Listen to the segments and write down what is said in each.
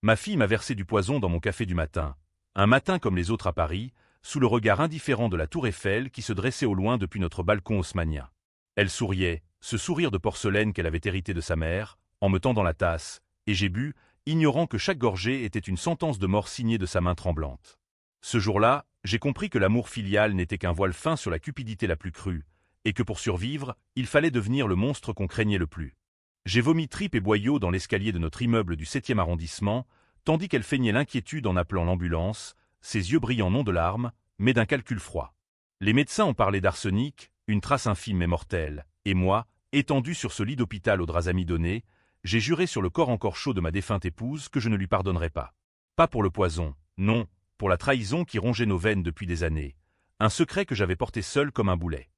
Ma fille m'a versé du poison dans mon café du matin. Un matin comme les autres à Paris, sous le regard indifférent de la tour Eiffel qui se dressait au loin depuis notre balcon haussmannien. Elle souriait, ce sourire de porcelaine qu'elle avait hérité de sa mère, en me tendant la tasse, et j'ai bu, ignorant que chaque gorgée était une sentence de mort signée de sa main tremblante. Ce jour-là, j'ai compris que l'amour filial n'était qu'un voile fin sur la cupidité la plus crue, et que pour survivre, il fallait devenir le monstre qu'on craignait le plus. J'ai vomi tripes et boyaux dans l'escalier de notre immeuble du 7e arrondissement, tandis qu'elle feignait l'inquiétude en appelant l'ambulance, ses yeux brillants non de larmes, mais d'un calcul froid. Les médecins ont parlé d'arsenic, une trace infime mais mortelle, et moi, étendu sur ce lit d'hôpital aux draps amidonnés, j'ai juré sur le corps encore chaud de ma défunte épouse que je ne lui pardonnerais pas. Pas pour le poison, non, pour la trahison qui rongeait nos veines depuis des années, un secret que j'avais porté seul comme un boulet.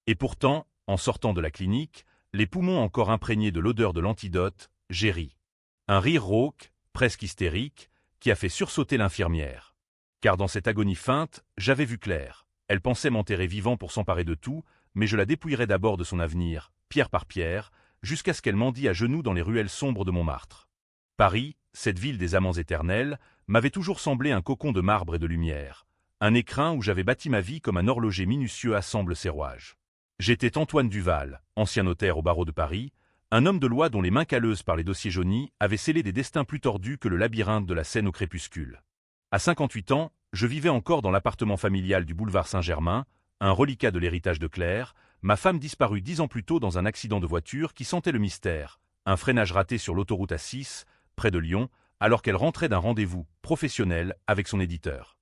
Et pourtant, en sortant de la clinique, les poumons encore imprégnés de l'odeur de l'antidote, j'ai ri. Un rire rauque, presque hystérique, qui a fait sursauter l'infirmière. Car dans cette agonie feinte, j'avais vu clair. Elle pensait m'enterrer vivant pour s'emparer de tout, mais je la dépouillerais d'abord de son avenir, pierre par pierre, jusqu'à ce qu'elle mendie à genoux dans les ruelles sombres de Montmartre. Paris, cette ville des amants éternels, m'avait toujours semblé un cocon de marbre et de lumière, un écrin où j'avais bâti ma vie comme un horloger minutieux assemble ses rouages. J'étais Antoine Duval, ancien notaire au barreau de Paris, un homme de loi dont les mains calleuses par les dossiers jaunis avaient scellé des destins plus tordus que le labyrinthe de la Seine au crépuscule. À 58 ans, je vivais encore dans l'appartement familial du boulevard Saint-Germain, un reliquat de l'héritage de Claire, ma femme disparue 10 ans plus tôt dans un accident de voiture qui sentait le mystère, un freinage raté sur l'autoroute A6, près de Lyon, alors qu'elle rentrait d'un rendez-vous professionnel avec son éditeur.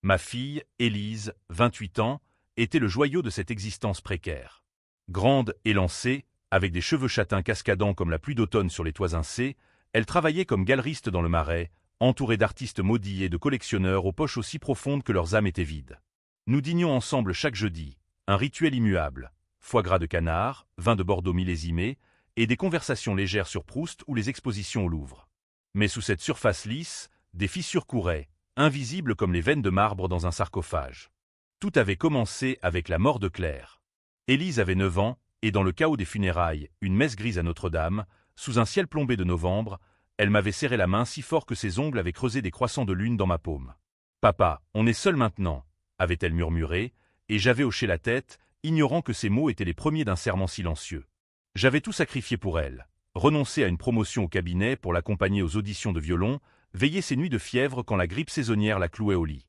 Ma fille, Élise, 28 ans, était le joyau de cette existence précaire. Grande, élancée, avec des cheveux châtains cascadant comme la pluie d'automne sur les toits incés, elle travaillait comme galeriste dans le Marais, entourée d'artistes maudits et de collectionneurs aux poches aussi profondes que leurs âmes étaient vides. Nous dînions ensemble chaque jeudi, un rituel immuable, foie gras de canard, vin de Bordeaux millésimé, et des conversations légères sur Proust ou les expositions au Louvre. Mais sous cette surface lisse, des fissures couraient, invisibles comme les veines de marbre dans un sarcophage. Tout avait commencé avec la mort de Claire. Élise avait 9 ans, et dans le chaos des funérailles, une messe grise à Notre-Dame, sous un ciel plombé de novembre, elle m'avait serré la main si fort que ses ongles avaient creusé des croissants de lune dans ma paume. « Papa, on est seul maintenant », avait-elle murmuré, et j'avais hoché la tête, ignorant que ces mots étaient les premiers d'un serment silencieux. J'avais tout sacrifié pour elle, renoncé à une promotion au cabinet pour l'accompagner aux auditions de violon, veiller ses nuits de fièvre quand la grippe saisonnière la clouait au lit.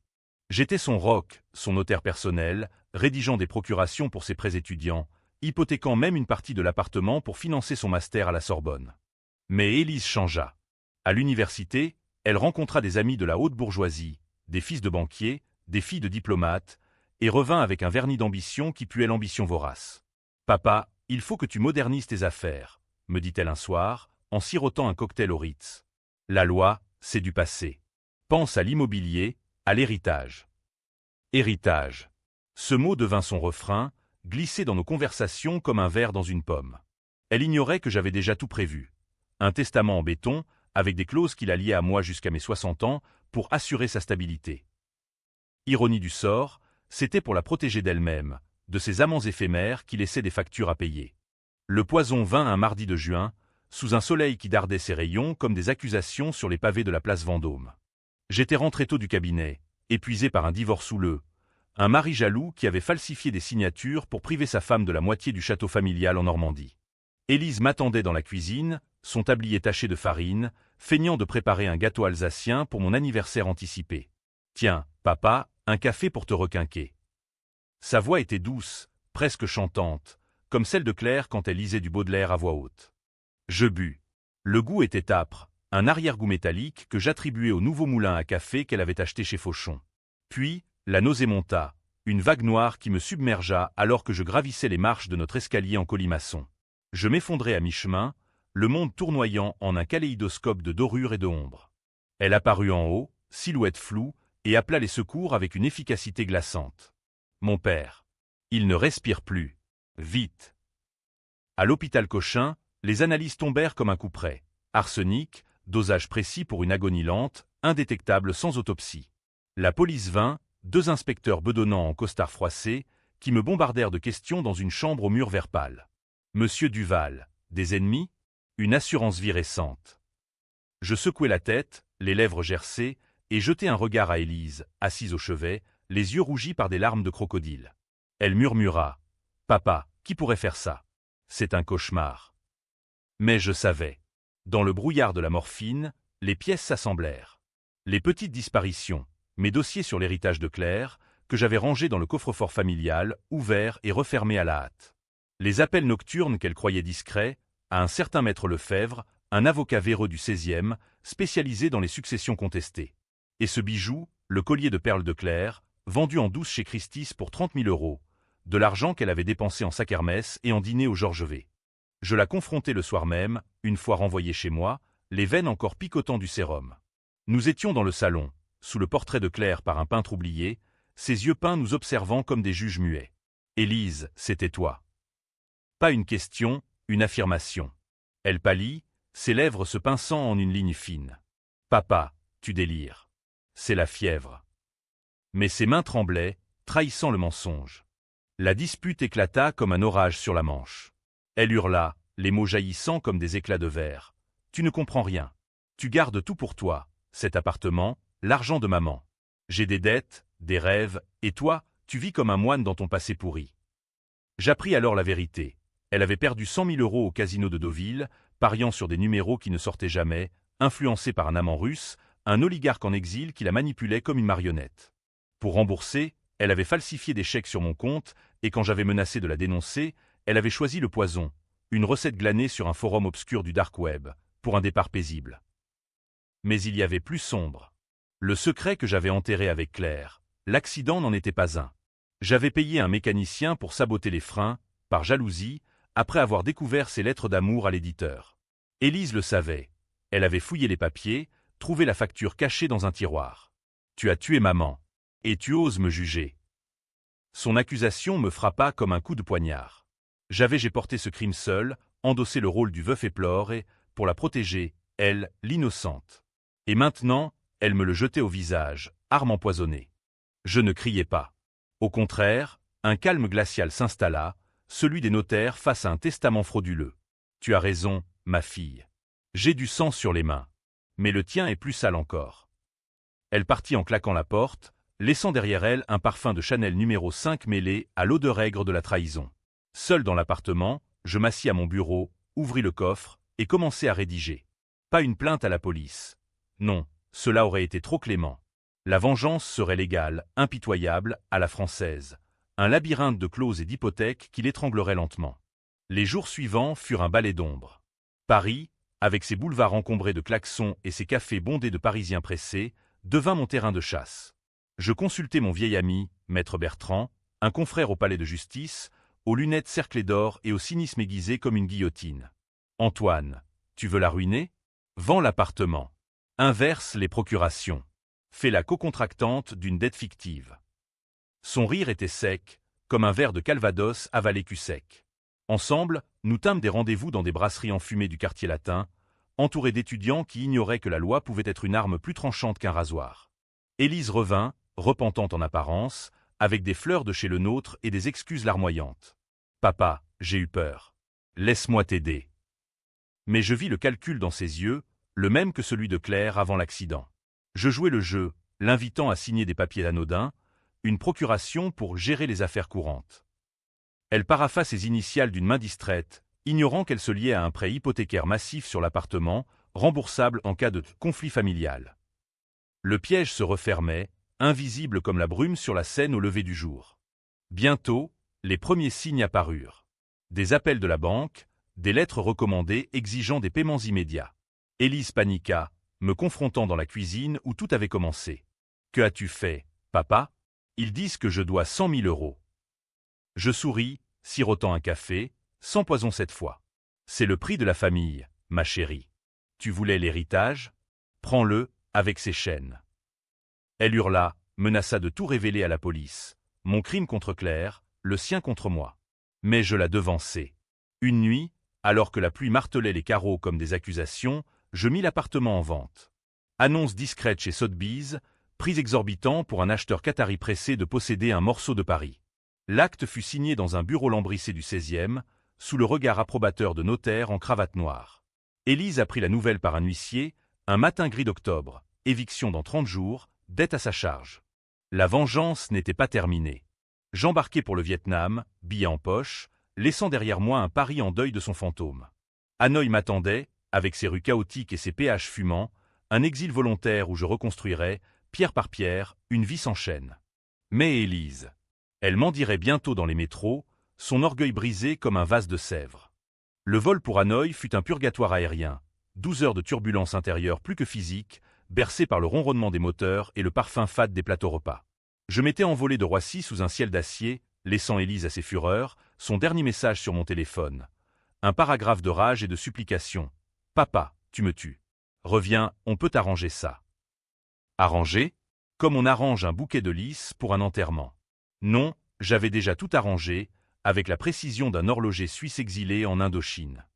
J'étais son roc, son notaire personnel, rédigeant des procurations pour ses prêts étudiants, hypothéquant même une partie de l'appartement pour financer son master à la Sorbonne. Mais Élise changea. À l'université, elle rencontra des amis de la haute bourgeoisie, des fils de banquiers, des filles de diplomates, et revint avec un vernis d'ambition qui puait l'ambition vorace. « Papa, il faut que tu modernises tes affaires », me dit-elle un soir, en sirotant un cocktail au Ritz. La loi, c'est du passé. Pense à l'immobilier, à l'héritage. Héritage. Ce mot devint son refrain, glissé dans nos conversations comme un ver dans une pomme. Elle ignorait que j'avais déjà tout prévu. Un testament en béton, avec des clauses qui la liaient à moi jusqu'à mes 60 ans, pour assurer sa stabilité. Ironie du sort, c'était pour la protéger d'elle-même, de ces amants éphémères qui laissaient des factures à payer. Le poison vint un mardi de juin, sous un soleil qui dardait ses rayons comme des accusations sur les pavés de la place Vendôme. J'étais rentré tôt du cabinet, épuisé par un divorce houleux, un mari jaloux qui avait falsifié des signatures pour priver sa femme de la moitié du château familial en Normandie. Élise m'attendait dans la cuisine, son tablier taché de farine, feignant de préparer un gâteau alsacien pour mon anniversaire anticipé. « Tiens, papa, un café pour te requinquer. » Sa voix était douce, presque chantante, comme celle de Claire quand elle lisait du Baudelaire à voix haute. Je bus. Le goût était âpre, un arrière-goût métallique que j'attribuais au nouveau moulin à café qu'elle avait acheté chez Fauchon. Puis, la nausée monta, une vague noire qui me submergea alors que je gravissais les marches de notre escalier en colimaçon. Je m'effondrais à mi-chemin, le monde tournoyant en un kaléidoscope de dorures et de ombres. Elle apparut en haut, silhouette floue, et appela les secours avec une efficacité glaçante. Mon père. Il ne respire plus. Vite. À l'hôpital Cochin, les analyses tombèrent comme un coup près. Arsenic, dosage précis pour une agonie lente, indétectable sans autopsie. La police vint, 2 inspecteurs bedonnants en costard froissé, qui me bombardèrent de questions dans une chambre au mur vert pâle. Monsieur Duval, des ennemis? Une assurance vie récente. Je secouai la tête, les lèvres gercées, et jetai un regard à Élise, assise au chevet, les yeux rougis par des larmes de crocodile. Elle murmura « Papa, qui pourrait faire ça? C'est un cauchemar. » Mais je savais. Dans le brouillard de la morphine, les pièces s'assemblèrent. Les petites disparitions, mes dossiers sur l'héritage de Claire, que j'avais rangés dans le coffre-fort familial, ouverts et refermés à la hâte. Les appels nocturnes qu'elle croyait discrets, à un certain maître Lefebvre, un avocat véreux du 16e, spécialisé dans les successions contestées. Et ce bijou, le collier de perles de Claire, vendu en douce chez Christie's pour 30 000 €, de l'argent qu'elle avait dépensé en sa kermesse et en dîner au Georges V. Je la confrontai le soir même, une fois renvoyée chez moi, les veines encore picotant du sérum. Nous étions dans le salon, sous le portrait de Claire par un peintre oublié, ses yeux peints nous observant comme des juges muets. « Élise, c'était toi. » Pas une question, une affirmation. Elle pâlit, ses lèvres se pinçant en une ligne fine. « Papa, tu délires. C'est la fièvre. » Mais ses mains tremblaient, trahissant le mensonge. La dispute éclata comme un orage sur la Manche. Elle hurla, les mots jaillissant comme des éclats de verre. « Tu ne comprends rien. Tu gardes tout pour toi, cet appartement, l'argent de maman. J'ai des dettes, des rêves, et toi, tu vis comme un moine dans ton passé pourri. » J'appris alors la vérité. Elle avait perdu 100 000 € au casino de Deauville, pariant sur des numéros qui ne sortaient jamais, influencée par un amant russe, un oligarque en exil qui la manipulait comme une marionnette. Pour rembourser, elle avait falsifié des chèques sur mon compte, et quand j'avais menacé de la dénoncer, elle avait choisi le poison, une recette glanée sur un forum obscur du dark web, pour un départ paisible. Mais il y avait plus sombre. Le secret que j'avais enterré avec Claire, l'accident n'en était pas un. J'avais payé un mécanicien pour saboter les freins, par jalousie, après avoir découvert ses lettres d'amour à l'éditeur. Élise le savait. Elle avait fouillé les papiers, trouvé la facture cachée dans un tiroir. « Tu as tué maman. Et tu oses me juger. » Son accusation me frappa comme un coup de poignard. J'ai porté ce crime seul, endossé le rôle du veuf éplore et, pour la protéger, elle, l'innocente. Et maintenant, elle me le jetait au visage, arme empoisonnée. Je ne criai pas. Au contraire, un calme glacial s'installa, celui des notaires face à un testament frauduleux. « Tu as raison, ma fille. J'ai du sang sur les mains. Mais le tien est plus sale encore. » Elle partit en claquant la porte, laissant derrière elle un parfum de Chanel numéro 5 mêlé à l'odeur aigre de la trahison. Seul dans l'appartement, je m'assis à mon bureau, ouvris le coffre et commençai à rédiger. Pas une plainte à la police. Non, cela aurait été trop clément. La vengeance serait légale, impitoyable, à la française. Un labyrinthe de clauses et d'hypothèques qui l'étranglerait lentement. Les jours suivants furent un balai d'ombre. Paris, avec ses boulevards encombrés de klaxons et ses cafés bondés de Parisiens pressés, devint mon terrain de chasse. Je consultai mon vieil ami, maître Bertrand, un confrère au palais de justice, aux lunettes cerclées d'or et au cynisme aiguisé comme une guillotine. « Antoine, tu veux la ruiner? Vends l'appartement. Inverse les procurations. Fais la cocontractante d'une dette fictive. » Son rire était sec, comme un verre de Calvados avalé cul sec. Ensemble, nous tînmes des rendez-vous dans des brasseries enfumées du quartier latin, entourés d'étudiants qui ignoraient que la loi pouvait être une arme plus tranchante qu'un rasoir. Élise revint, repentante en apparence, avec des fleurs de chez le nôtre et des excuses larmoyantes. « Papa, j'ai eu peur. Laisse-moi t'aider. » Mais je vis le calcul dans ses yeux, le même que celui de Claire avant l'accident. Je jouai le jeu, l'invitant à signer des papiers anodins, une procuration pour gérer les affaires courantes. Elle parapha ses initiales d'une main distraite, ignorant qu'elle se liait à un prêt hypothécaire massif sur l'appartement, remboursable en cas de conflit familial. Le piège se refermait, invisible comme la brume sur la Seine au lever du jour. Bientôt, les premiers signes apparurent. Des appels de la banque, des lettres recommandées exigeant des paiements immédiats. Élise paniqua, me confrontant dans la cuisine où tout avait commencé. « Que as-tu fait, papa? Ils disent que je dois 100 000 €. » Je souris, sirotant un café, sans poison cette fois. « C'est le prix de la famille, ma chérie. Tu voulais l'héritage? Prends-le, avec ses chaînes. » Elle hurla, menaça de tout révéler à la police. Mon crime contre Claire, le sien contre moi. Mais je la devançai. Une nuit, alors que la pluie martelait les carreaux comme des accusations, je mis l'appartement en vente. Annonce discrète chez Sotheby's, prix exorbitant pour un acheteur qatari pressé de posséder un morceau de Paris. L'acte fut signé dans un bureau lambrissé du 16e, sous le regard approbateur de notaires en cravate noire. Élise apprit la nouvelle par un huissier, un matin gris d'octobre, éviction dans 30 jours, dette à sa charge. La vengeance n'était pas terminée. J'embarquai pour le Vietnam, billet en poche, laissant derrière moi un Paris en deuil de son fantôme. Hanoï m'attendait, avec ses rues chaotiques et ses péages fumants, un exil volontaire où je reconstruirais, pierre par pierre, une vie sans chaîne. Mais Élise, elle m'en dirait bientôt dans les métros, son orgueil brisé comme un vase de Sèvres. Le vol pour Hanoï fut un purgatoire aérien, 12 heures de turbulence intérieure plus que physique, bercé par le ronronnement des moteurs et le parfum fade des plateaux repas. Je m'étais envolé de Roissy sous un ciel d'acier, laissant Élise à ses fureurs, son dernier message sur mon téléphone. Un paragraphe de rage et de supplication. « Papa, tu me tues. Reviens, on peut arranger ça. » Arranger? Comme on arrange un bouquet de lys pour un enterrement. Non, j'avais déjà tout arrangé, avec la précision d'un horloger suisse exilé en Indochine.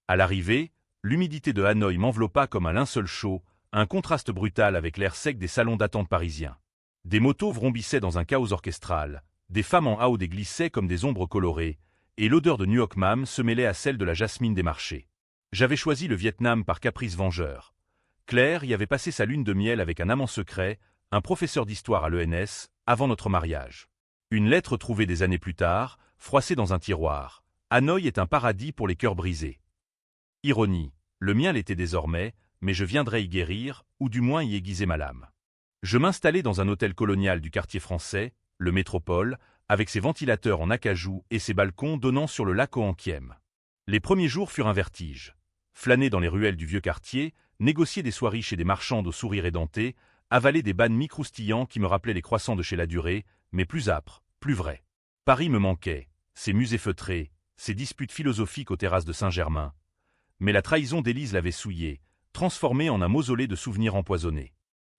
À l'arrivée, l'humidité de Hanoï m'enveloppa comme un linceul chaud, un contraste brutal avec l'air sec des salons d'attente parisiens. Des motos vrombissaient dans un chaos orchestral, des femmes en haut glissaient comme des ombres colorées, et l'odeur de New York Mam se mêlait à celle de la jasmine des marchés. J'avais choisi le Vietnam par caprice vengeur. Claire y avait passé sa lune de miel avec un amant secret, un professeur d'histoire à l'ENS, avant notre mariage. Une lettre trouvée des années plus tard, froissée dans un tiroir. Hanoï est un paradis pour les cœurs brisés. Ironie, le mien l'était désormais, mais je viendrais y guérir, ou du moins y aiguiser ma lame. Je m'installai dans un hôtel colonial du quartier français, le Métropole, avec ses ventilateurs en acajou et ses balcons donnant sur le lac Oankiem. Les premiers jours furent un vertige. Flâner dans les ruelles du vieux quartier, négocier des soieries chez des marchandes au sourire édenté, avaler des banh mi croustillants qui me rappelaient les croissants de chez La Durée, mais plus âpres, plus vrais. Paris me manquait, ses musées feutrés, ses disputes philosophiques aux terrasses de Saint-Germain. Mais la trahison d'Élise l'avait souillé, transformé en un mausolée de souvenirs empoisonnés.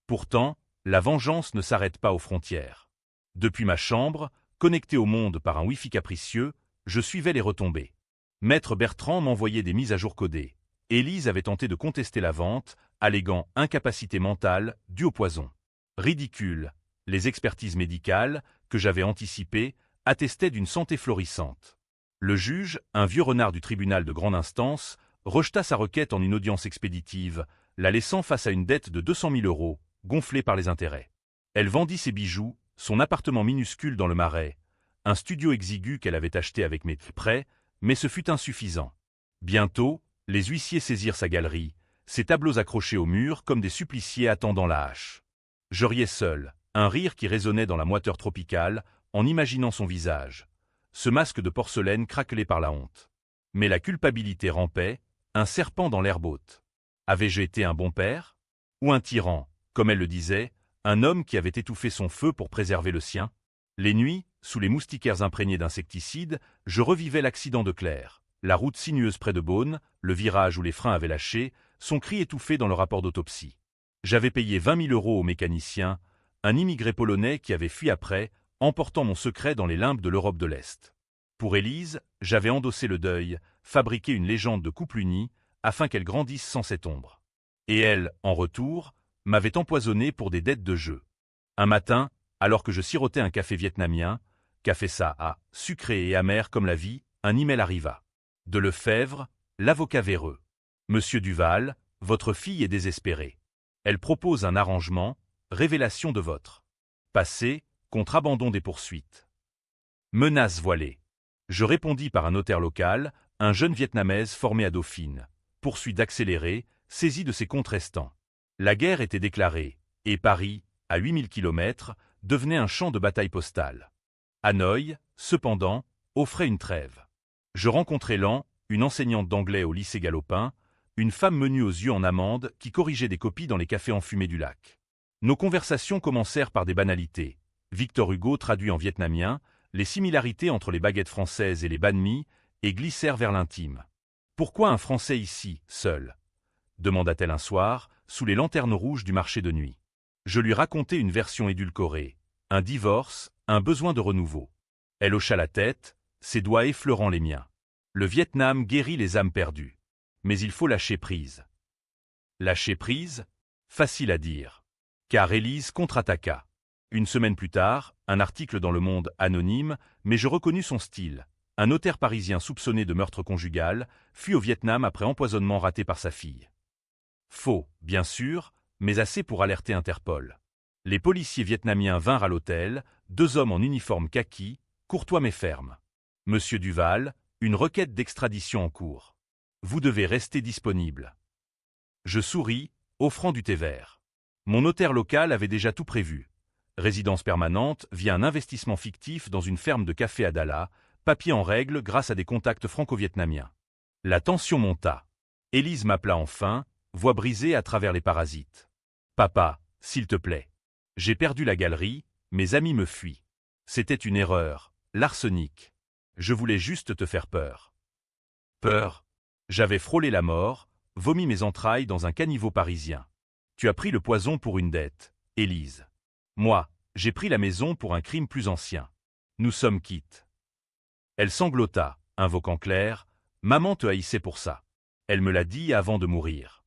Pourtant, la vengeance ne s'arrête pas aux frontières. Depuis ma chambre, connecté au monde par un Wi-Fi capricieux, je suivais les retombées. Maître Bertrand m'envoyait des mises à jour codées. Élise avait tenté de contester la vente, alléguant incapacité mentale due au poison. Ridicule, les expertises médicales, que j'avais anticipées, attestaient d'une santé florissante. Le juge, un vieux renard du tribunal de grande instance, rejeta sa requête en une audience expéditive, la laissant face à une dette de 200 000 €, gonflée par les intérêts. Elle vendit ses bijoux, son appartement minuscule dans le Marais, un studio exigu qu'elle avait acheté avec mes prêts, mais ce fut insuffisant. Bientôt, les huissiers saisirent sa galerie, ses tableaux accrochés au mur comme des suppliciés attendant la hache. Je riais seul, un rire qui résonnait dans la moiteur tropicale, en imaginant son visage, ce masque de porcelaine craquelé par la honte. Mais la culpabilité rampait, un serpent dans l'herbe haute. Avais-je été un bon père? Ou un tyran, comme elle le disait, un homme qui avait étouffé son feu pour préserver le sien? Les nuits, sous les moustiquaires imprégnés d'insecticides, je revivais l'accident de Claire, la route sinueuse près de Beaune, le virage où les freins avaient lâché, son cri étouffé dans le rapport d'autopsie. J'avais payé 20 000 € au mécanicien, un immigré polonais qui avait fui après, emportant mon secret dans les limbes de l'Europe de l'Est. Pour Élise, j'avais endossé le deuil, fabriqué une légende de couple uni, afin qu'elle grandisse sans cette ombre. Et elle, en retour, m'avait empoisonné pour des dettes de jeu. Un matin, alors que je sirotais un café vietnamien, café ça, sucré et amer comme la vie, un email arriva. De Lefebvre, l'avocat véreux. Monsieur Duval, votre fille est désespérée. Elle propose un arrangement, révélation de votre passé, contre abandon des poursuites. Menace voilée. Je répondis par un notaire local, un jeune Vietnamaise formé à Dauphine. Poursuit d'accélérer, saisi de ses comptes restants. La guerre était déclarée, et Paris, à 8000 km, devenait un champ de bataille postale. Hanoï, cependant, offrait une trêve. Je rencontrai Lan, une enseignante d'anglais au lycée Galopin, une femme menue aux yeux en amande qui corrigeait des copies dans les cafés enfumés du lac. Nos conversations commencèrent par des banalités. Victor Hugo traduit en vietnamien, les similarités entre les baguettes françaises et les banh mi, et glissèrent vers l'intime. « Pourquoi un Français ici, seul ?» demanda-t-elle un soir, sous les lanternes rouges du marché de nuit. Je lui racontai une version édulcorée, un divorce, un besoin de renouveau. Elle hocha la tête, ses doigts effleurant les miens. Le Vietnam guérit les âmes perdues. Mais il faut lâcher prise. Lâcher prise? Facile à dire. Car Élise contre-attaqua. Une semaine plus tard, un article dans Le Monde anonyme, mais je reconnus son style. Un notaire parisien soupçonné de meurtre conjugal fuit au Vietnam après empoisonnement raté par sa fille. Faux, bien sûr, mais assez pour alerter Interpol. Les policiers vietnamiens vinrent à l'hôtel, 2 hommes en uniforme kaki, courtois mais fermes. Monsieur Duval, une requête d'extradition en cours. Vous devez rester disponible. Je souris, offrant du thé vert. Mon notaire local avait déjà tout prévu. Résidence permanente via un investissement fictif dans une ferme de café à Dala, papier en règle grâce à des contacts franco-vietnamiens. La tension monta. Élise m'appela enfin, voix brisée à travers les parasites. Papa, s'il te plaît. J'ai perdu la galerie, mes amis me fuient. C'était une erreur, l'arsenic. Je voulais juste te faire peur. Peur? J'avais frôlé la mort, vomi mes entrailles dans un caniveau parisien. Tu as pris le poison pour une dette, Élise. Moi, j'ai pris la maison pour un crime plus ancien. Nous sommes quittes. Elle sanglota, invoquant Claire. Maman te haïssait pour ça. Elle me l'a dit avant de mourir.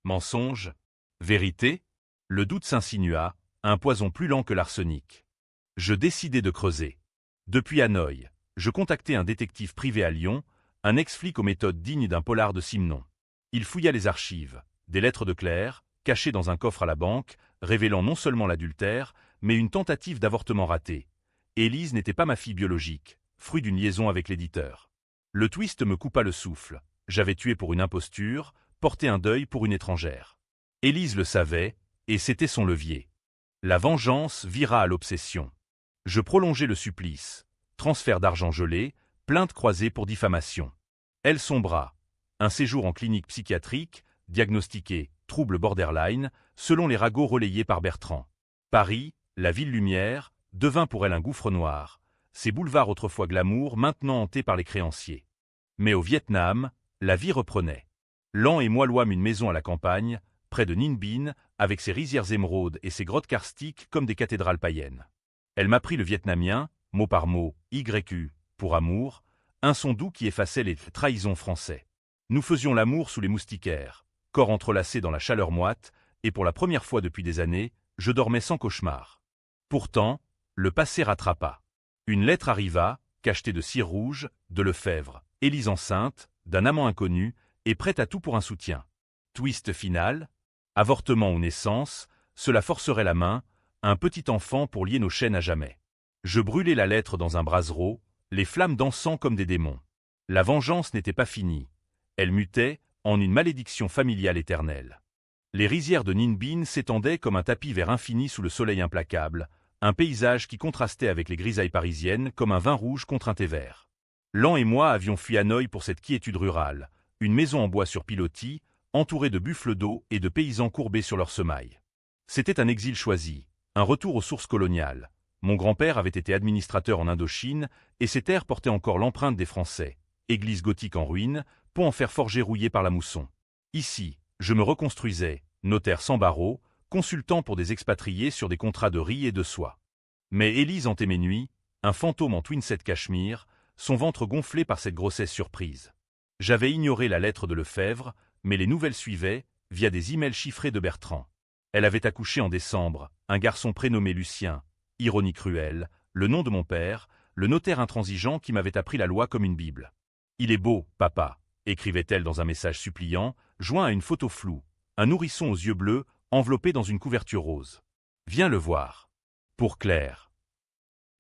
Mensonge? Vérité? Le doute s'insinua, un poison plus lent que l'arsenic. Je décidai de creuser. Depuis Hanoï, je contactai un détective privé à Lyon, un ex-flic aux méthodes dignes d'un polar de Simenon. Il fouilla les archives, des lettres de Claire, cachées dans un coffre à la banque, révélant non seulement l'adultère, mais une tentative d'avortement raté. Élise n'était pas ma fille biologique, fruit d'une liaison avec l'éditeur. Le twist me coupa le souffle. J'avais tué pour une imposture, porté un deuil pour une étrangère. Élise le savait, et c'était son levier. La vengeance vira à l'obsession. Je prolongeai le supplice. Transfert d'argent gelé, plainte croisée pour diffamation. Elle sombra. Un séjour en clinique psychiatrique, diagnostiqué trouble borderline, selon les ragots relayés par Bertrand. Paris, la ville lumière, devint pour elle un gouffre noir. Ces boulevards autrefois glamour, maintenant hantés par les créanciers. Mais au Vietnam, la vie reprenait. Lan et moi louâmes une maison à la campagne, près de Ninh Binh, avec ses rizières émeraudes et ses grottes karstiques comme des cathédrales païennes. Elle m'apprit le vietnamien, mot par mot, YU, pour amour, un son doux qui effaçait les trahisons français. Nous faisions l'amour sous les moustiquaires, corps entrelacés dans la chaleur moite, et pour la première fois depuis des années, je dormais sans cauchemar. Pourtant, le passé rattrapa. Une lettre arriva, cachetée de cire rouge, de Lefebvre, Élise enceinte, d'un amant inconnu, et prête à tout pour un soutien. Twist final, avortement ou naissance, cela forcerait la main, un petit enfant pour lier nos chaînes à jamais. Je brûlai la lettre dans un brasero, les flammes dansant comme des démons. La vengeance n'était pas finie. Elle mutait en une malédiction familiale éternelle. Les rizières de Ninh Binh s'étendaient comme un tapis vert infini sous le soleil implacable, un paysage qui contrastait avec les grisailles parisiennes comme un vin rouge contre un thé vert. Lan et moi avions fui Hanoï pour cette quiétude rurale, une maison en bois sur pilotis, entourée de buffles d'eau et de paysans courbés sur leurs semailles. C'était un exil choisi, un retour aux sources coloniales. Mon grand-père avait été administrateur en Indochine, et ces terres portaient encore l'empreinte des Français. Église gothique en ruine, pont en fer forgé rouillé par la mousson. Ici, je me reconstruisais, notaire sans barreaux, consultant pour des expatriés sur des contrats de riz et de soie. Mais Élise hantait mes nuits, un fantôme en twinset cachemire, son ventre gonflé par cette grossesse surprise. J'avais ignoré la lettre de Lefebvre, mais les nouvelles suivaient, via des emails chiffrés de Bertrand. Elle avait accouché en décembre, un garçon prénommé Lucien. Ironie cruelle, le nom de mon père, le notaire intransigeant qui m'avait appris la loi comme une bible. « Il est beau, papa », écrivait-elle dans un message suppliant, joint à une photo floue, un nourrisson aux yeux bleus, enveloppé dans une couverture rose. « Viens le voir. » Pour Claire.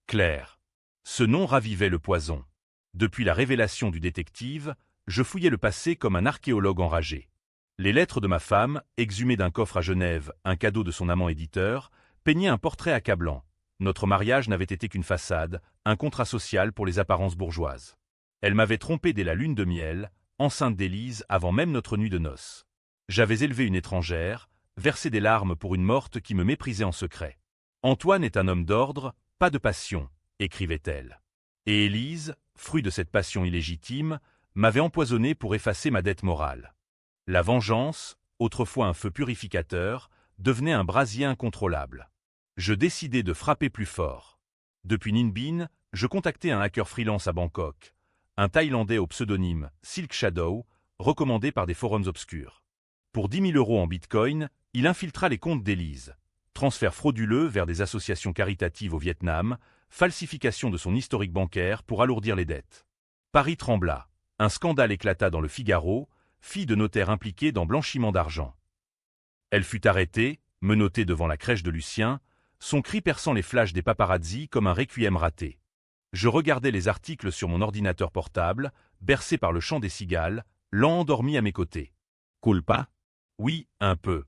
Claire. Ce nom ravivait le poison. Depuis la révélation du détective, je fouillais le passé comme un archéologue enragé. Les lettres de ma femme, exhumées d'un coffre à Genève, un cadeau de son amant éditeur, peignaient un portrait accablant. Notre mariage n'avait été qu'une façade, un contrat social pour les apparences bourgeoises. Elle m'avait trompé dès la lune de miel, enceinte d'Élise avant même notre nuit de noces. J'avais élevé une étrangère, versé des larmes pour une morte qui me méprisait en secret. Antoine est un homme d'ordre, pas de passion, écrivait-elle. Et Élise, fruit de cette passion illégitime, m'avait empoisonné pour effacer ma dette morale. La vengeance, autrefois un feu purificateur, devenait un brasier incontrôlable. Je décidai de frapper plus fort. Depuis Ninh Binh, je contactai un hacker freelance à Bangkok, un Thaïlandais au pseudonyme Silk Shadow, recommandé par des forums obscurs. Pour 10 000 € en bitcoin, il infiltra les comptes d'Élise. Transfert frauduleux vers des associations caritatives au Vietnam, falsification de son historique bancaire pour alourdir les dettes. Paris trembla. Un scandale éclata dans le Figaro, fille de notaire impliqué dans blanchiment d'argent. Elle fut arrêtée, menottée devant la crèche de Lucien, son cri perçant les flashs des paparazzis comme un requiem raté. Je regardais les articles sur mon ordinateur portable, bercé par le chant des cigales, lent endormi à mes côtés. Culpa? Oui, un peu.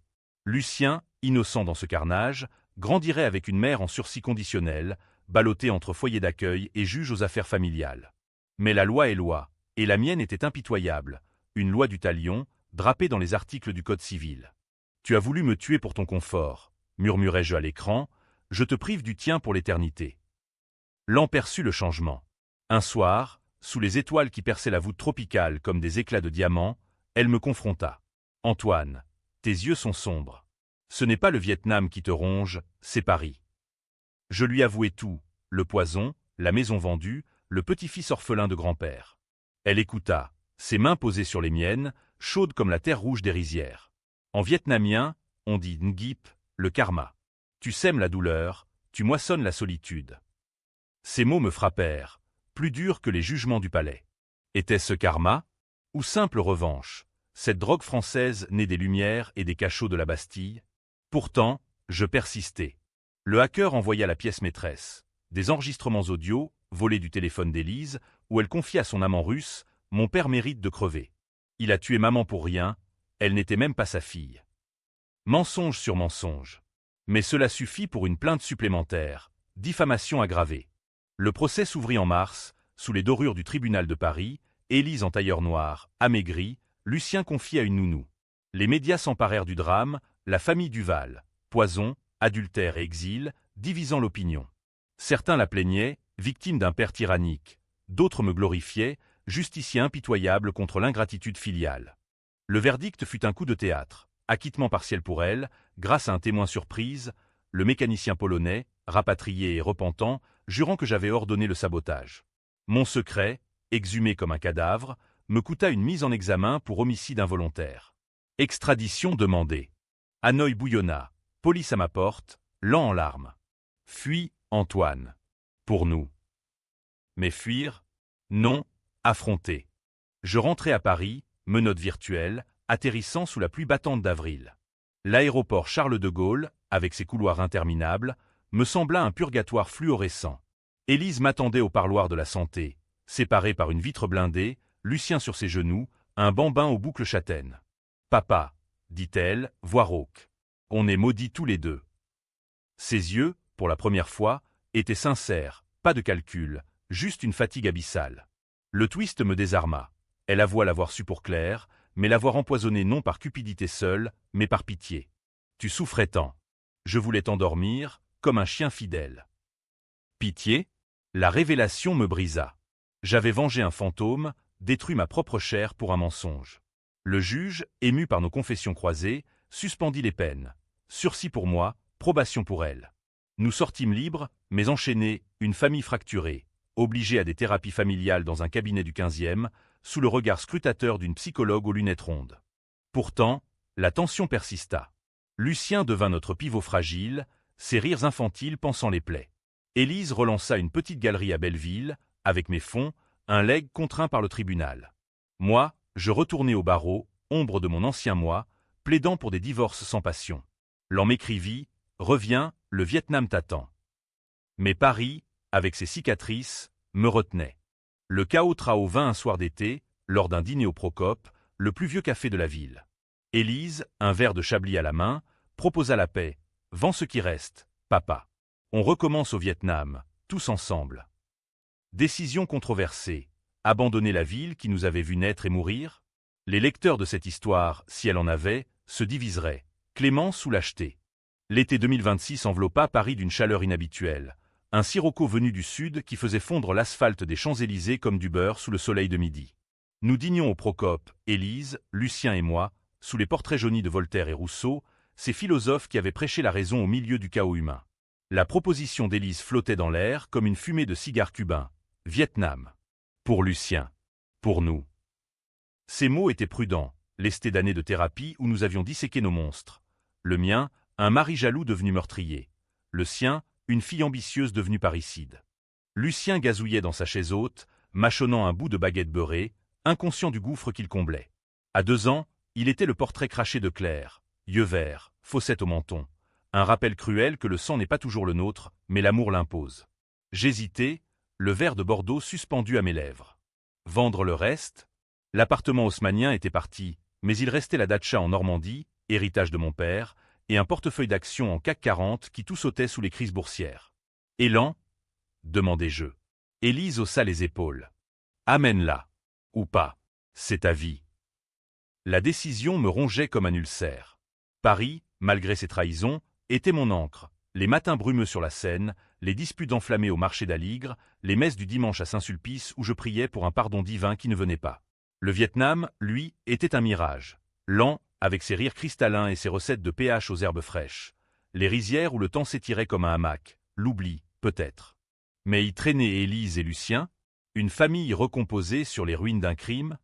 Lucien, innocent dans ce carnage, grandirait avec une mère en sursis conditionnel, ballottée entre foyer d'accueil et juge aux affaires familiales. Mais la loi est loi, et la mienne était impitoyable, une loi du talion, drapée dans les articles du Code civil. Tu as voulu me tuer pour ton confort, murmurai-je à l'écran, je te prive du tien pour l'éternité. L'an perçut le changement. Un soir, sous les étoiles qui perçaient la voûte tropicale comme des éclats de diamants, elle me confronta. Antoine, tes yeux sont sombres. Ce n'est pas le Vietnam qui te ronge, c'est Paris. Je lui avouai tout, le poison, la maison vendue, le petit-fils orphelin de grand-père. Elle écouta, ses mains posées sur les miennes, chaudes comme la terre rouge des rizières. En vietnamien, on dit ngip, le karma. Tu sèmes la douleur, tu moissonnes la solitude. Ces mots me frappèrent, plus durs que les jugements du palais. Était-ce karma? Ou simple revanche, cette drogue française née des Lumières et des cachots de la Bastille? Pourtant, je persistais. Le hacker envoya la pièce maîtresse, des enregistrements audio, volés du téléphone d'Élise, où elle confia à son amant russe « Mon père mérite de crever. Il a tué maman pour rien, elle n'était même pas sa fille. » Mensonge sur mensonge. Mais cela suffit pour une plainte supplémentaire, diffamation aggravée. Le procès s'ouvrit en mars, sous les dorures du tribunal de Paris, Élise en tailleur noir, amaigrie, Lucien confié à une nounou. Les médias s'emparèrent du drame, la famille Duval, poison, adultère et exil, divisant l'opinion. Certains la plaignaient, victime d'un père tyrannique. D'autres me glorifiaient, justicier impitoyable contre l'ingratitude filiale. Le verdict fut un coup de théâtre, acquittement partiel pour elle, grâce à un témoin surprise, le mécanicien polonais, rapatrié et repentant, jurant que j'avais ordonné le sabotage. Mon secret, exhumé comme un cadavre, me coûta une mise en examen pour homicide involontaire. Extradition demandée. Hanoï bouillonna, police à ma porte, lent en larmes. Fuis, Antoine. Pour nous. Mais fuir? Non, affronter. Je rentrai à Paris, menottes virtuelles, atterrissant sous la pluie battante d'avril. L'aéroport Charles de Gaulle, avec ses couloirs interminables, me sembla un purgatoire fluorescent. Élise m'attendait au parloir de la santé, séparée par une vitre blindée, Lucien sur ses genoux, un bambin aux boucles châtaines. « Papa, dit-elle, voix rauque. On est maudits tous les deux. » Ses yeux, pour la première fois, étaient sincères, pas de calcul, juste une fatigue abyssale. Le twist me désarma. Elle avoua l'avoir su pour clair, mais l'avoir empoisonné non par cupidité seule, mais par pitié. Tu souffrais tant. Je voulais t'endormir, comme un chien fidèle. Pitié? La révélation me brisa. J'avais vengé un fantôme, détruit ma propre chair pour un mensonge. Le juge, ému par nos confessions croisées, suspendit les peines. Sursis pour moi, probation pour elle. Nous sortîmes libres, mais enchaînés, une famille fracturée, obligée à des thérapies familiales dans un cabinet du 15e, sous le regard scrutateur d'une psychologue aux lunettes rondes. Pourtant, la tension persista. Lucien devint notre pivot fragile, ses rires infantiles pansant les plaies. Élise relança une petite galerie à Belleville, avec mes fonds, un legs contraint par le tribunal. Moi, je retournai au barreau, ombre de mon ancien moi, plaidant pour des divorces sans passion. L'an m'écrivit « Reviens, le Vietnam t'attend ». Mais Paris, avec ses cicatrices, me retenait. Le chaos Trao vint un soir d'été, lors d'un dîner au Procope, le plus vieux café de la ville. Élise, un verre de Chablis à la main, proposa la paix. « Vends ce qui reste, papa. On recommence au Vietnam, tous ensemble. » Décision controversée. Abandonner la ville qui nous avait vu naître et mourir? Les lecteurs de cette histoire, si elle en avait, se diviseraient. Clémence ou lâcheté. L'été 2026 enveloppa Paris d'une chaleur inhabituelle. Un sirocco venu du sud qui faisait fondre l'asphalte des Champs-Élysées comme du beurre sous le soleil de midi. Nous dînions au Procope, Élise, Lucien et moi, sous les portraits jaunis de Voltaire et Rousseau, ces philosophes qui avaient prêché la raison au milieu du chaos humain. La proposition d'Élise flottait dans l'air comme une fumée de cigares cubains. Vietnam. Pour Lucien. Pour nous. Ces mots étaient prudents, lestés d'années de thérapie où nous avions disséqué nos monstres. Le mien, un mari jaloux devenu meurtrier. Le sien, une fille ambitieuse devenue parricide. Lucien gazouillait dans sa chaise haute, mâchonnant un bout de baguette beurrée, inconscient du gouffre qu'il comblait. À 2 ans, il était le portrait craché de Claire, yeux verts, fossette au menton. Un rappel cruel que le sang n'est pas toujours le nôtre, mais l'amour l'impose. J'hésitais, le verre de Bordeaux suspendu à mes lèvres. Vendre le reste? L'appartement haussmannien était parti, mais il restait la datcha en Normandie, héritage de mon père, et un portefeuille d'actions en CAC 40 qui tout sautait sous les crises boursières. Élan? Demandai-je. Élise haussa les épaules. Amène-la. Ou pas. C'est ta vie. La décision me rongeait comme un ulcère. Paris, malgré ses trahisons, était mon ancre. Les matins brumeux sur la Seine, les disputes enflammées au marché d'Aligre, les messes du dimanche à Saint-Sulpice où je priais pour un pardon divin qui ne venait pas. Le Vietnam, lui, était un mirage. Lent, avec ses rires cristallins et ses recettes de pH aux herbes fraîches. Les rizières où le temps s'étirait comme un hamac. L'oubli, peut-être. Mais y traînaient Élise et Lucien, une famille recomposée sur les ruines d'un crime.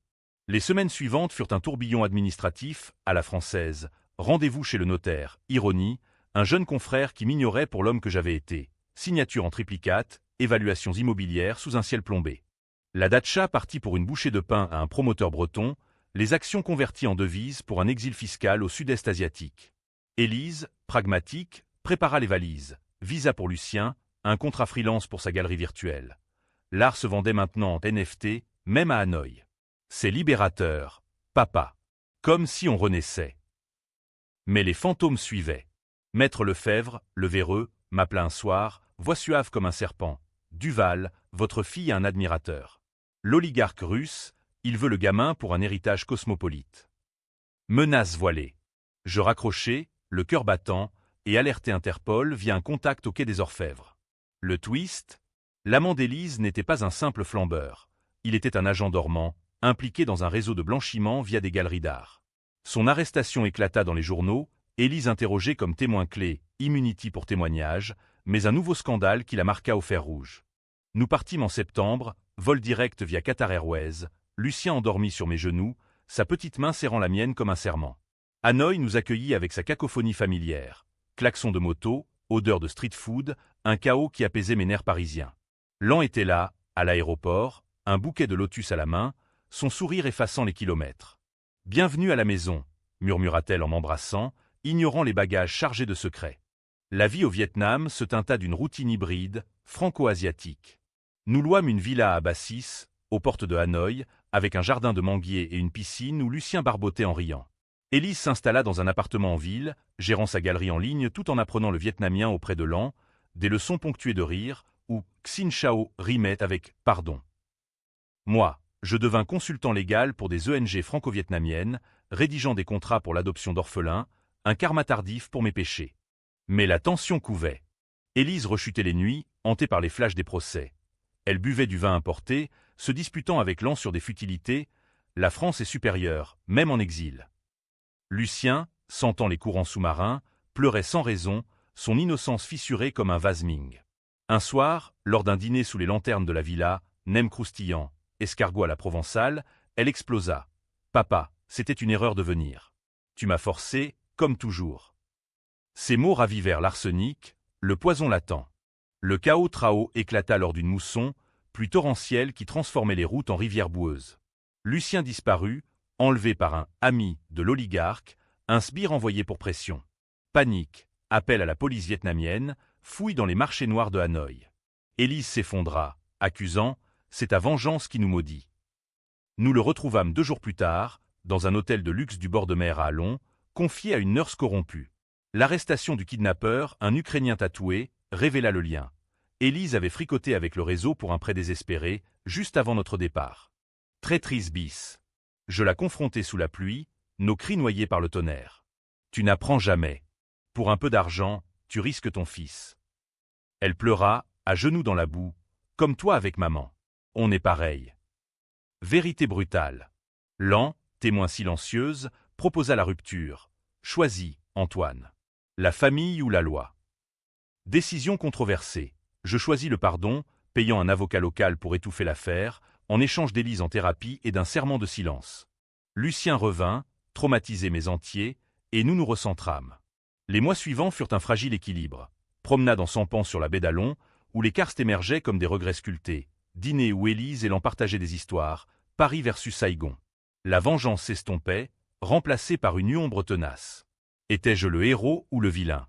Les semaines suivantes furent un tourbillon administratif, à la française. Rendez-vous chez le notaire, ironie, un jeune confrère qui m'ignorait pour l'homme que j'avais été. Signature en triplicate, évaluations immobilières sous un ciel plombé. La datcha partit pour une bouchée de pain à un promoteur breton, les actions converties en devises pour un exil fiscal au sud-est asiatique. Élise, pragmatique, prépara les valises. Visa pour Lucien, un contrat freelance pour sa galerie virtuelle. L'art se vendait maintenant en NFT, même à Hanoï. C'est libérateur, papa. Comme si on renaissait. Mais les fantômes suivaient. Maître Lefebvre, le véreux, m'appela un soir, voix suave comme un serpent. Duval, votre fille a un admirateur. L'oligarque russe, il veut le gamin pour un héritage cosmopolite. Menace voilée. Je raccrochai, le cœur battant, et alertai Interpol via un contact au quai des Orfèvres. Le twist? L'amant d'Élise n'était pas un simple flambeur. Il était un agent dormant, impliqué dans un réseau de blanchiment via des galeries d'art. Son arrestation éclata dans les journaux, Élise interrogée comme témoin clé, immunity pour témoignage, mais un nouveau scandale qui la marqua au fer rouge. Nous partîmes en septembre, vol direct via Qatar Airways, Lucien endormi sur mes genoux, sa petite main serrant la mienne comme un serment. Hanoï nous accueillit avec sa cacophonie familière. Klaxons de moto, odeur de street food, un chaos qui apaisait mes nerfs parisiens. Lan était là, à l'aéroport, un bouquet de lotus à la main, son sourire effaçant les kilomètres. « Bienvenue à la maison », murmura-t-elle en m'embrassant, ignorant les bagages chargés de secrets. La vie au Vietnam se teinta d'une routine hybride, franco-asiatique. Nous louâmes une villa à Bassis, aux portes de Hanoï, avec un jardin de manguiers et une piscine où Lucien barbotait en riant. Élise s'installa dans un appartement en ville, gérant sa galerie en ligne tout en apprenant le vietnamien auprès de Lan, des leçons ponctuées de rire, où Xin Chao rimait avec « pardon ». Moi, je devins consultant légal pour des ONG franco-vietnamiennes, rédigeant des contrats pour l'adoption d'orphelins, un karma tardif pour mes péchés. Mais la tension couvait. Élise rechutait les nuits, hantée par les flashs des procès. Elle buvait du vin importé, se disputant avec Lan sur des futilités. La France est supérieure, même en exil. Lucien, sentant les courants sous-marins, pleurait sans raison, son innocence fissurée comme un vase Ming. Un soir, lors d'un dîner sous les lanternes de la villa, nem croustillant, escargot à la provençale, elle explosa. « Papa, c'était une erreur de venir. Tu m'as forcé, comme toujours. » Ces mots ravivèrent l'arsenic, le poison latent. Le chaos trao éclata lors d'une mousson, pluie torrentielle qui transformait les routes en rivières boueuses. Lucien disparut, enlevé par un « ami » de l'oligarque, un sbire envoyé pour pression. Panique, appel à la police vietnamienne, fouille dans les marchés noirs de Hanoï. Élise s'effondra, accusant « c'est ta vengeance qui nous maudit ». Nous le retrouvâmes 2 jours plus tard, dans un hôtel de luxe du bord de mer à Allons, confié à une nurse corrompue. L'arrestation du kidnappeur, un Ukrainien tatoué, révéla le lien. Élise avait fricoté avec le réseau pour un prêt désespéré, juste avant notre départ. Traîtrise bis. Je la confrontai sous la pluie, nos cris noyés par le tonnerre. Tu n'apprends jamais. Pour un peu d'argent, tu risques ton fils. Elle pleura, à genoux dans la boue, comme toi avec maman. On est pareil. Vérité brutale. Lan, témoin silencieuse, proposa la rupture. Choisis, Antoine. La famille ou la loi. Décision controversée. Je choisis le pardon, payant un avocat local pour étouffer l'affaire, en échange d'Élise en thérapie et d'un serment de silence. Lucien revint, traumatisé mais entier, et nous nous recentrâmes. Les mois suivants furent un fragile équilibre. Promenade en sampant sur la baie d'Allons, où les karstes émergeaient comme des regrets sculptés. Dîner où Élise et Lan partageaient des histoires. Paris versus Saigon. La vengeance s'estompait, remplacée par une ombre tenace. Étais-je le héros ou le vilain?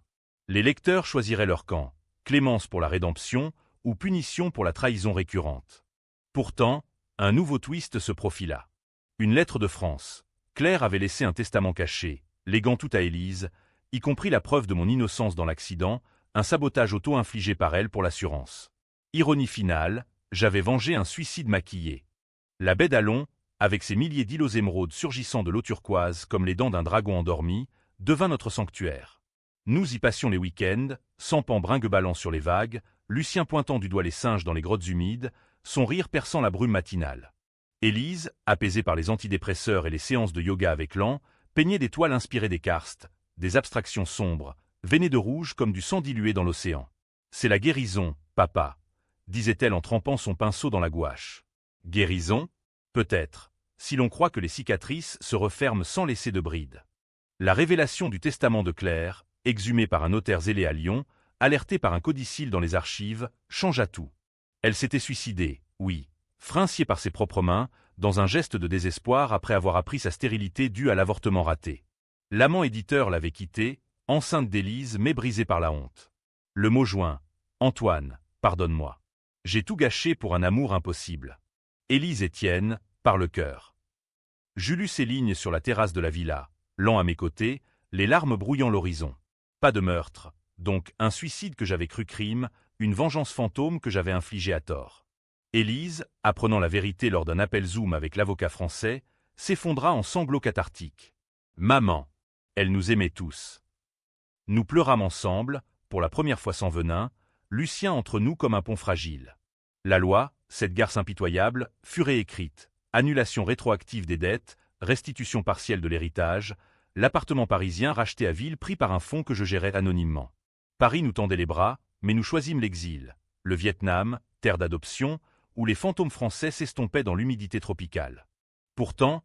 Les lecteurs choisiraient leur camp, clémence pour la rédemption ou punition pour la trahison récurrente. Pourtant, un nouveau twist se profila. Une lettre de France. Claire avait laissé un testament caché, léguant tout à Élise, y compris la preuve de mon innocence dans l'accident, un sabotage auto-infligé par elle pour l'assurance. Ironie finale, j'avais vengé un suicide maquillé. La baie d'Alon, avec ses milliers d'îlots émeraudes surgissant de l'eau turquoise comme les dents d'un dragon endormi, devint notre sanctuaire. Nous y passions les week-ends, sampant brinque-ballant sur les vagues, Lucien pointant du doigt les singes dans les grottes humides, son rire perçant la brume matinale. Élise, apaisée par les antidépresseurs et les séances de yoga avec Lan, peignait des toiles inspirées des karstes, des abstractions sombres, veinées de rouge comme du sang dilué dans l'océan. « C'est la guérison, papa », disait-elle en trempant son pinceau dans la gouache. Guérison? Peut-être, si l'on croit que les cicatrices se referment sans laisser de bride. La révélation du testament de Claire, exhumé par un notaire zélé à Lyon, alerté par un codicille dans les archives, changea tout. Elle s'était suicidée, oui, frinciée par ses propres mains, dans un geste de désespoir après avoir appris sa stérilité due à l'avortement raté. L'amant éditeur l'avait quittée, enceinte d'Élise mais brisée par la honte. Le mot joint, Antoine, pardonne-moi. J'ai tout gâché pour un amour impossible. Élise Étienne, par le cœur. J'eus lu ces lignes sur la terrasse de la villa, Lan à mes côtés, les larmes brouillant l'horizon. Pas de meurtre, donc un suicide que j'avais cru crime, une vengeance fantôme que j'avais infligée à tort. Élise, apprenant la vérité lors d'un appel Zoom avec l'avocat français, s'effondra en sanglots cathartiques. Maman. Elle nous aimait tous. Nous pleurâmes ensemble, pour la première fois sans venin, Lucien entre nous comme un pont fragile. La loi, cette garce impitoyable, fut réécrite. Annulation rétroactive des dettes, restitution partielle de l'héritage, l'appartement parisien racheté à ville pris par un fonds que je gérais anonymement. Paris nous tendait les bras, mais nous choisîmes l'exil. Le Vietnam, terre d'adoption, où les fantômes français s'estompaient dans l'humidité tropicale. Pourtant,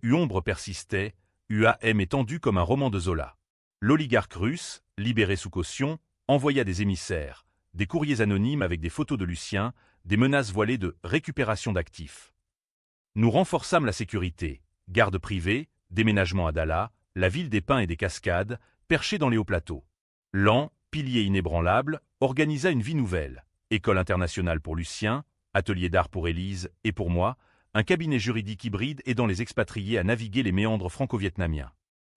l'ombre persistait, UAM étendu comme un roman de Zola. L'oligarque russe, libéré sous caution, envoya des émissaires, des courriers anonymes avec des photos de Lucien, des menaces voilées de récupération d'actifs. Nous renforçâmes la sécurité, garde privée, déménagement à Dalla, la ville des pins et des cascades, perchée dans les hauts plateaux. Lan, pilier inébranlable, organisa une vie nouvelle, école internationale pour Lucien, atelier d'art pour Élise et pour moi, un cabinet juridique hybride aidant les expatriés à naviguer les méandres franco-vietnamiens.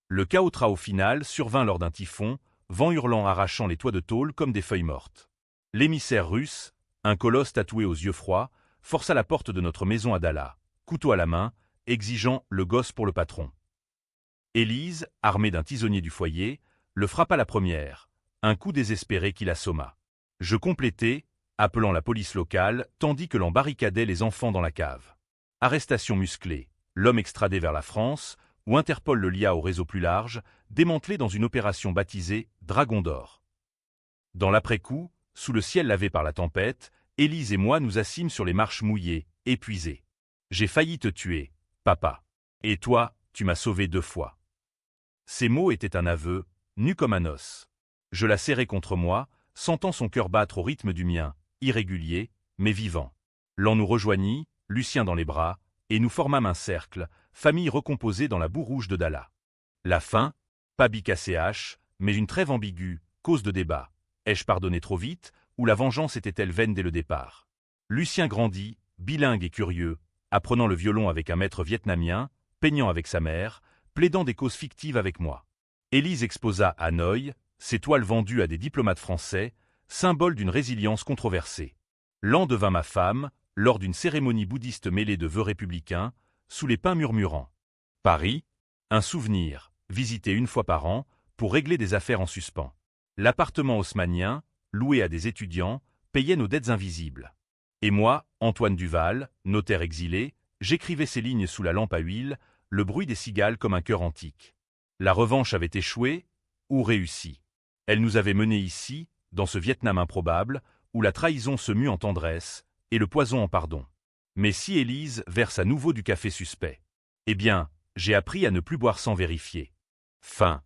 Le chaos final survint lors d'un typhon, vent hurlant arrachant les toits de tôle comme des feuilles mortes. L'émissaire russe, un colosse tatoué aux yeux froids, força la porte de notre maison à Dalla, couteau à la main, exigeant le gosse pour le patron. Élise, armée d'un tisonnier du foyer, le frappa la première, un coup désespéré qui l'assomma. Je complétai, appelant la police locale, tandis que l'on barricadait les enfants dans la cave. Arrestation musclée, l'homme extradé vers la France, où Interpol le lia au réseau plus large, démantelé dans une opération baptisée Dragon d'or. Dans l'après-coup, sous le ciel lavé par la tempête, Élise et moi nous assîmes sur les marches mouillées, épuisés. J'ai failli te tuer, papa. Et toi, tu m'as sauvé 2 fois. Ces mots étaient un aveu, nu comme un os. Je la serrai contre moi, sentant son cœur battre au rythme du mien, irrégulier, mais vivant. L'on nous rejoignit, Lucien dans les bras, et nous formâmes un cercle, famille recomposée dans la boue rouge de Dalla. La fin, pas BKCH, mais une trêve ambiguë, cause de débat. Ai-je pardonné trop vite, ou la vengeance était-elle vaine dès le départ? Lucien grandit, bilingue et curieux, apprenant le violon avec un maître vietnamien, peignant avec sa mère, plaidant des causes fictives avec moi. Élise exposa à Hanoï, ses toiles vendues à des diplomates français, symbole d'une résilience controversée. Lan devint ma femme, lors d'une cérémonie bouddhiste mêlée de vœux républicains, sous les pins murmurants. Paris, un souvenir, visité 1 fois par an, pour régler des affaires en suspens. L'appartement haussmannien, loué à des étudiants, payait nos dettes invisibles. Et moi, Antoine Duval, notaire exilé, j'écrivais ces lignes sous la lampe à huile, le bruit des cigales comme un chœur antique. La revanche avait échoué, ou réussi. Elle nous avait menés ici, dans ce Vietnam improbable, où la trahison se mue en tendresse, et le poison en pardon. Mais si Élise verse à nouveau du café suspect, eh bien, j'ai appris à ne plus boire sans vérifier. Fin.